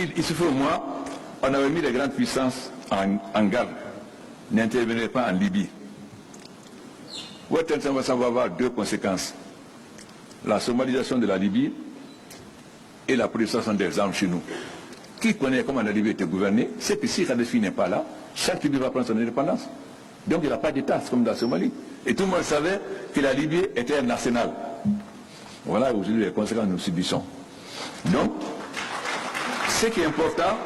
dit, il se fait au moins, on avait mis les grandes puissances en garde, n'intervenez pas en Libye. Ça va avoir deux conséquences. La somalisation de la Libye et la prolifération des armes chez nous. Qui connaît comment la Libye était gouvernée, c'est que si Kadhafi n'est pas là, chaque Libye va prendre son indépendance. Donc il n'y a pas d'État, c'est comme dans la Somalie. Et tout le monde savait que la Libye était un arsenal. Voilà aujourd'hui les conséquences que nous subissons. Donc, ce qui est important,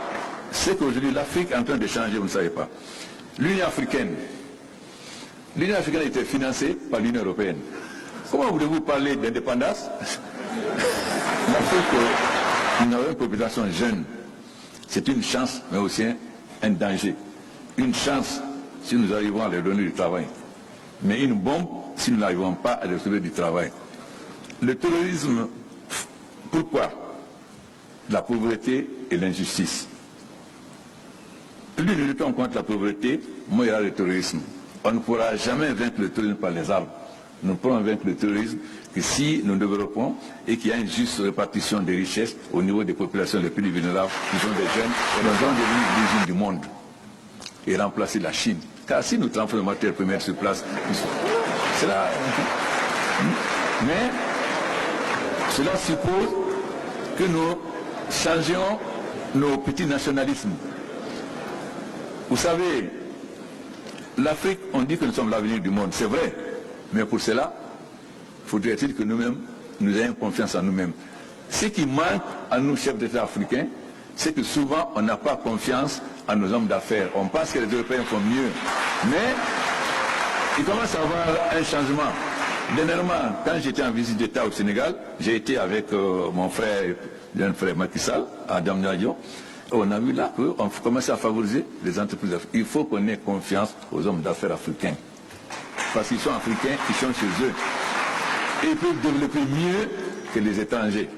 c'est qu'aujourd'hui l'Afrique est en train de changer, vous ne savez pas. L'Union africaine était financée par l'Union européenne. Comment voulez-vous parler d'indépendance? L'Afrique, nous avons une population jeune. C'est une chance, mais aussi un danger. Une chance si nous arrivons à leur donner du travail. Mais une bombe si nous n'arrivons pas à leur trouver du travail. Le terrorisme, pourquoi? La pauvreté et l'injustice. Plus nous luttons contre la pauvreté, moins il y aura le terrorisme. On ne pourra jamais vaincre le terrorisme par les armes. Nous ne pourrons vaincre le terrorisme que si nous développons et qu'il y a une juste répartition des richesses au niveau des populations les plus vulnérables, qui sont des jeunes, et nous allons devenir l'usine du monde et remplacer la Chine. Car si nous transformons les matières premières sur place, mais cela suppose que nous changions nos petits nationalismes. Vous savez, l'Afrique, on dit que nous sommes l'avenir du monde, c'est vrai. Mais pour cela, faudrait-il que nous-mêmes, nous ayons confiance en nous-mêmes. Ce qui manque à nous, chefs d'État africains, c'est que souvent, on n'a pas confiance en nos hommes d'affaires. On pense que les Européens font mieux. Mais, il commence à y avoir un changement. Dernièrement, quand j'étais en visite d'État au Sénégal, j'ai été avec mon frère Macky Sall, à Damniadio. On a vu là qu'on commence à favoriser les entreprises africaines. Il faut qu'on ait confiance aux hommes d'affaires africains. Parce qu'ils sont africains, ils sont chez eux. Et ils peuvent développer mieux que les étrangers.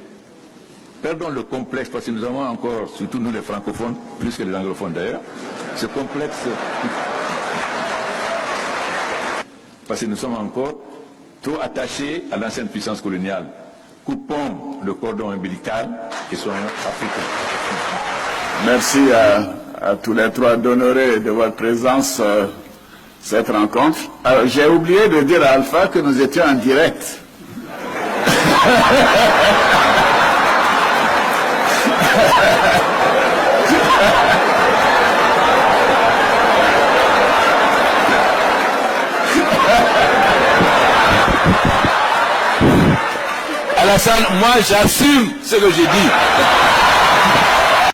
Perdons le complexe, parce que nous avons encore, surtout nous les francophones, plus que les anglophones d'ailleurs, ce complexe, parce que nous sommes encore trop attachés à l'ancienne puissance coloniale. Coupons le cordon ombilical et soyons africains. Merci à tous les trois d'honorer de votre présence cette rencontre. Alors, j'ai oublié de dire à Alpha que nous étions en direct. Alassane, moi j'assume ce que j'ai dit.